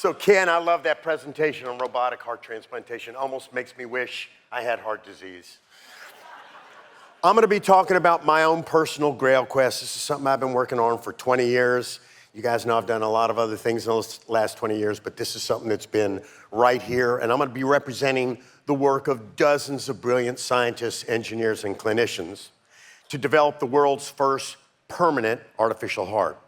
So Ken, I love that presentation on robotic heart transplantation. Almost makes me wish I had heart disease. I'm gonna be talking about my own personal Grail quest. This is something I've been working on for 20 years. You guys know I've done a lot of other things in those last 20 years, but this is something that's been right here. And I'm gonna be representing the work of dozens of brilliant scientists, engineers, and clinicians to develop the world's first permanent artificial heart.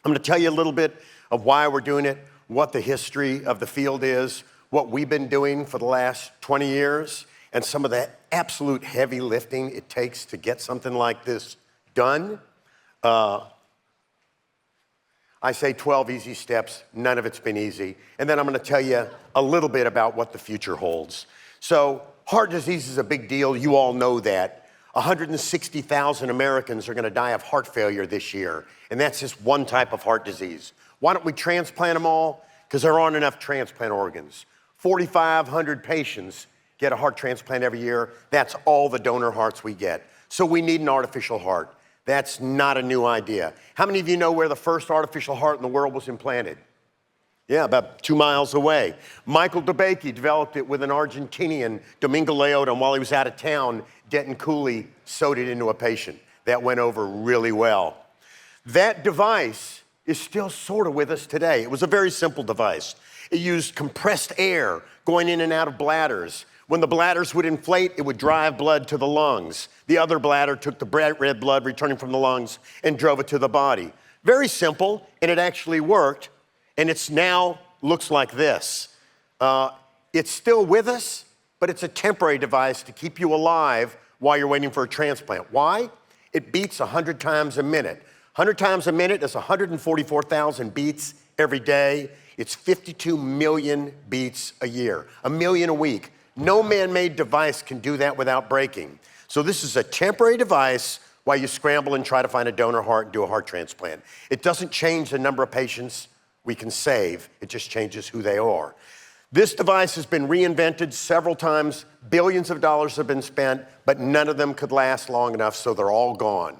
I'm gonna tell you a little bit of why we're doing it, what the history of the field is, what we've been doing for the last 20 years, and some of the absolute heavy lifting it takes to get something like this done. I say 12 easy steps, none of it's been easy. And then I'm gonna tell you a little bit about what the future holds. So heart disease is a big deal, you all know that. 160,000 Americans are gonna die of heart failure this year, and that's just one type of heart disease. Why don't we transplant them all? Because there aren't enough transplant organs. 4,500 patients get a heart transplant every year. That's all the donor hearts we get. So we need an artificial heart. That's not a new idea. How many of you know where the first artificial heart in the world was implanted? Yeah, about 2 miles away. Michael DeBakey developed it with an Argentinian, Domingo Leota, and while he was out of town, Denton Cooley sewed it into a patient. That went over really well. That device is still sort of with us today. It was a very simple device. It used compressed air going in and out of bladders. When the bladders would inflate, it would drive blood to the lungs. The other bladder took the red blood returning from the lungs and drove it to the body. Very simple, and it actually worked, and it's now looks like this. It's still with us, but it's a temporary device to keep you alive while you're waiting for a transplant. Why? It beats 100 times a minute. 100 times a minute is 144,000 beats every day. It's 52 million beats a year, 1 million a week. No man-made device can do that without breaking. So this is a temporary device while you scramble and try to find a donor heart and do a heart transplant. It doesn't change the number of patients we can save, it just changes who they are. This device has been reinvented several times, billions of dollars have been spent, but none of them could last long enough, so they're all gone.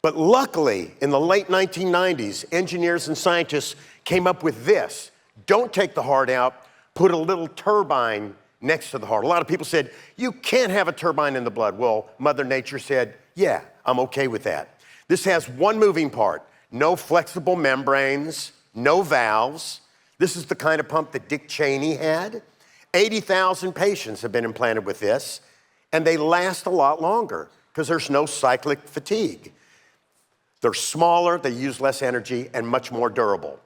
But luckily, in the late 1990s, engineers and scientists came up with this. Don't take the heart out, put a little turbine next to the heart. A lot of people said, you can't have a turbine in the blood. Well, Mother Nature said, yeah, I'm okay with that. This has one moving part, no flexible membranes, no valves. This is the kind of pump that Dick Cheney had. 80,000 patients have been implanted with this, and they last a lot longer because there's no cyclic fatigue. They're smaller, they use less energy, and much more durable.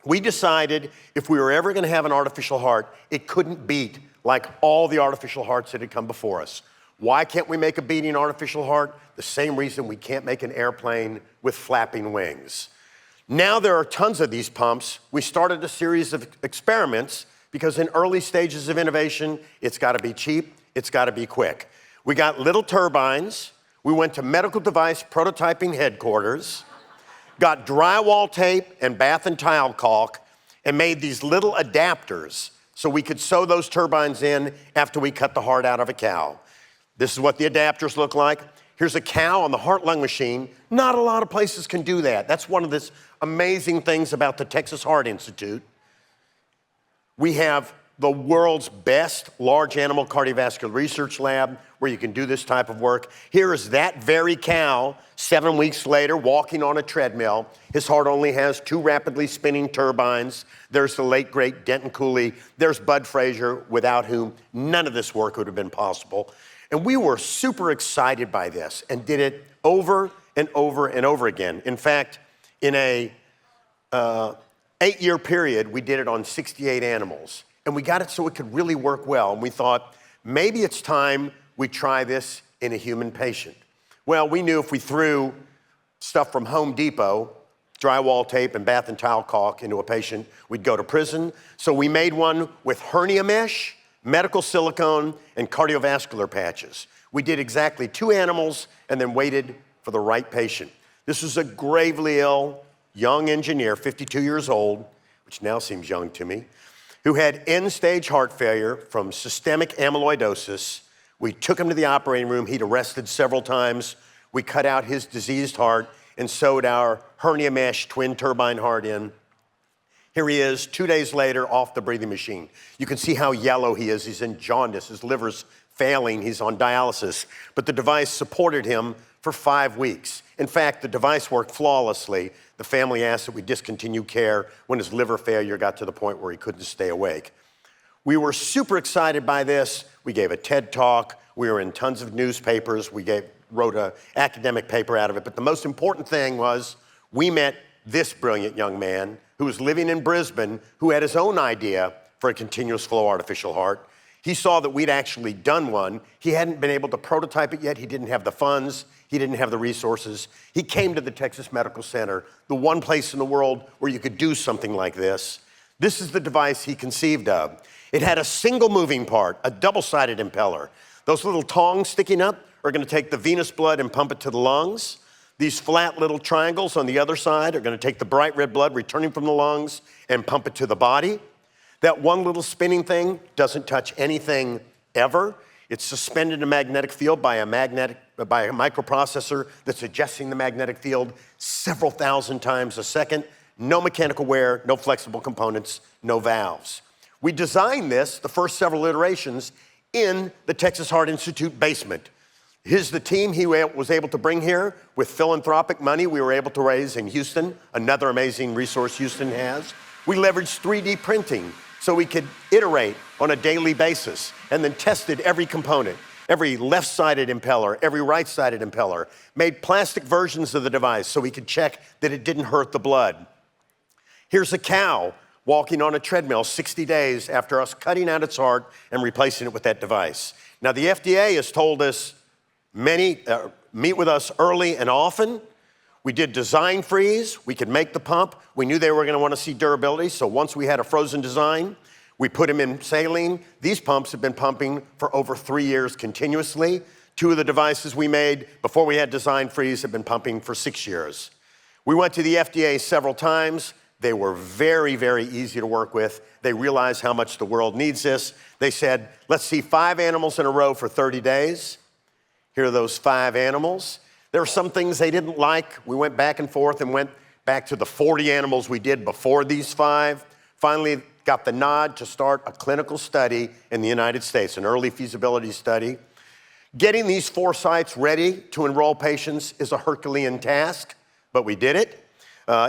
We decided if we were ever gonna have an artificial heart, it couldn't beat like all the artificial hearts that had come before us. Why can't we make a beating artificial heart? The same reason we can't make an airplane with flapping wings. Now there are tons of these pumps. We started a series of experiments because in early stages of innovation, it's gotta be cheap, it's gotta be quick. We got little turbines. We went to medical device prototyping headquarters, got drywall tape and bath and tile caulk, and made these little adapters so we could sew those turbines in after we cut the heart out of a cow. This is what the adapters look like. Here's a cow on the heart-lung machine. Not a lot of places can do that. That's one of the amazing things about the Texas Heart Institute. We have the world's best large animal cardiovascular research lab where you can do this type of work. Here is that very cow 7 weeks later walking on a treadmill. His heart only has 2 rapidly spinning turbines. There's the late great Denton Cooley. There's Bud Frazier, without whom none of this work would have been possible. And we were super excited by this and did it over and over and over again. In fact, in a 8-year period, we did it on 68 animals. And we got it so it could really work well. And we thought, maybe it's time we try this in a human patient. Well, we knew if we threw stuff from Home Depot, drywall tape and bath and tile caulk into a patient, we'd go to prison. So we made one with hernia mesh, medical silicone, and cardiovascular patches. We did exactly 2 animals and then waited for the right patient. This was a gravely ill young engineer, 52 years old, which now seems young to me, who had end-stage heart failure from systemic amyloidosis. We took him to the operating room. He'd arrested several times. We cut out his diseased heart and sewed our hernia mesh twin turbine heart in. Here he is, 2 days later, off the breathing machine. You can see how yellow he is. He's in jaundice. His liver's failing. He's on dialysis. But the device supported him for 5 weeks. In fact, the device worked flawlessly. The family asked that we discontinue care when his liver failure got to the point where he couldn't stay awake. We were super excited by this. We gave a TED Talk. We were in tons of newspapers. We wrote an academic paper out of it. But the most important thing was we met this brilliant young man who was living in Brisbane, who had his own idea for a continuous flow artificial heart. He saw that we'd actually done one. He hadn't been able to prototype it yet. He didn't have the funds. He didn't have the resources. He came to the Texas Medical Center, the one place in the world where you could do something like this. This is the device he conceived of. It had a single moving part, a double-sided impeller. Those little tongs sticking up are going to take the venous blood and pump it to the lungs. These flat little triangles on the other side are going to take the bright red blood returning from the lungs and pump it to the body. That one little spinning thing doesn't touch anything ever. It's suspended in a magnetic field by a microprocessor that's adjusting the magnetic field several thousand times a second. No mechanical wear, no flexible components, no valves. We designed this, the first several iterations, in the Texas Heart Institute basement. Here's the team he was able to bring here with philanthropic money we were able to raise in Houston, another amazing resource Houston has. We leveraged 3D printing so we could iterate on a daily basis and then tested every component, every left-sided impeller, every right-sided impeller, made plastic versions of the device so we could check that it didn't hurt the blood. Here's a cow walking on a treadmill 60 days after us cutting out its heart and replacing it with that device. Now, the FDA has told us meet with us early and often. We did design freeze. We could make the pump. We knew they were going to want to see durability, so once we had a frozen design, we put them in saline. These pumps have been pumping for over 3 years continuously. 2 of the devices we made before we had design freeze have been pumping for 6 years. We went to the FDA several times. They were very, very easy to work with. They realized how much the world needs this. They said, let's see 5 animals in a row for 30 days. Here are those 5 animals. There were some things they didn't like. We went back and forth and went back to the 40 animals we did before these 5. Finally got the nod to start a clinical study in the United States, an early feasibility study. Getting these 4 sites ready to enroll patients is a Herculean task, but we did it.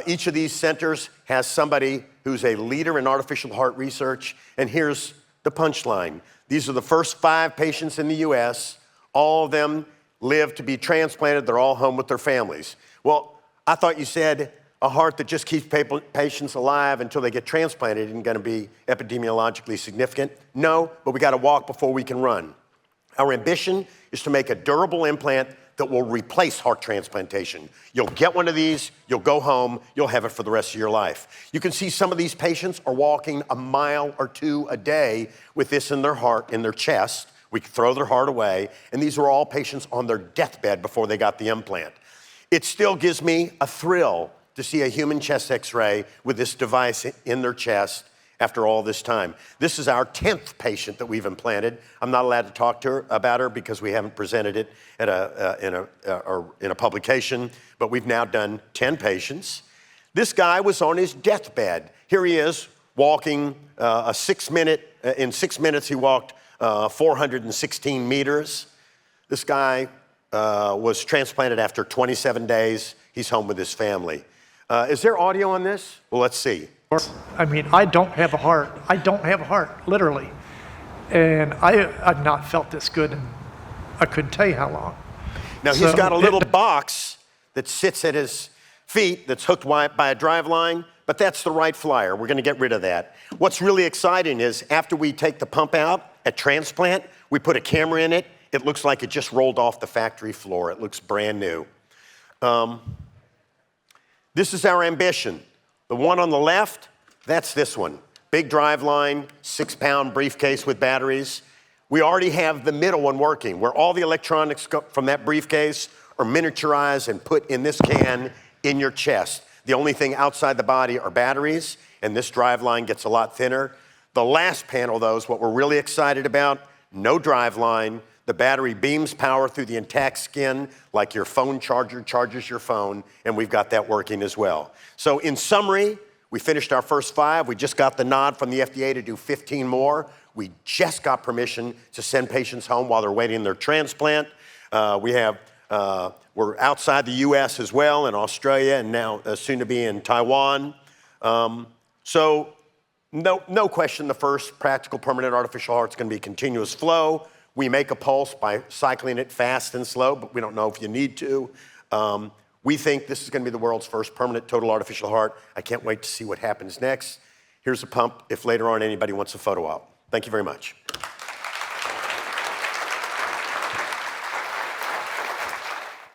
Each of these centers has somebody who's a leader in artificial heart research, and here's the punchline. These are the first 5 patients in the US. All of them live to be transplanted. They're all home with their families. Well, I thought you said a heart that just keeps patients alive until they get transplanted isn't going to be epidemiologically significant. No, but we got to walk before we can run. Our ambition is to make a durable implant that will replace heart transplantation. You'll get one of these, you'll go home, you'll have it for the rest of your life. You can see some of these patients are walking a mile or 2 a day with this in their heart, in their chest. We could throw their heart away, and these were all patients on their deathbed before they got the implant. It still gives me a thrill to see a human chest x-ray with this device in their chest after all this time. This is our 10th patient that we've implanted. I'm not allowed to talk to her about her because we haven't presented it at in a publication, but we've now done 10 patients. This guy was on his deathbed. Here he is walking in 6 minutes he walked 416 meters. This guy was transplanted after 27 days. He's home with his family. Is there audio on this? Well, let's see. I mean, I don't have a heart. I don't have a heart, literally. And I've not felt this good in, I couldn't tell you how long. Now, he's got a little box that sits at his feet that's hooked by a drive line, but that's the right flyer. We're going to get rid of that. What's really exciting is after we take the pump out at transplant, we put a camera in it. It looks like it just rolled off the factory floor. It looks brand new. This is our ambition. The one on the left, that's this one. Big drive line, 6-pound briefcase with batteries. We already have the middle one working, where all the electronics from that briefcase are miniaturized and put in this can in your chest. The only thing outside the body are batteries, and this drive line gets a lot thinner. The last panel, though, is what we're really excited about. No drive line. The battery beams power through the intact skin like your phone charger charges your phone, and we've got that working as well. So in summary, We finished our first 5. We just got the nod from the FDA to do 15 more. We just got permission to send patients home while they're waiting their transplant. We're outside the US as well, in Australia, and now soon to be in Taiwan. So no question, the first practical permanent artificial heart is going to be continuous flow. We make a pulse by cycling it fast and slow, but we don't know if you need to. We think this is going to be the world's first permanent total artificial heart. I can't wait to see what happens next. Here's a pump if later on anybody wants a photo op. Thank you very much.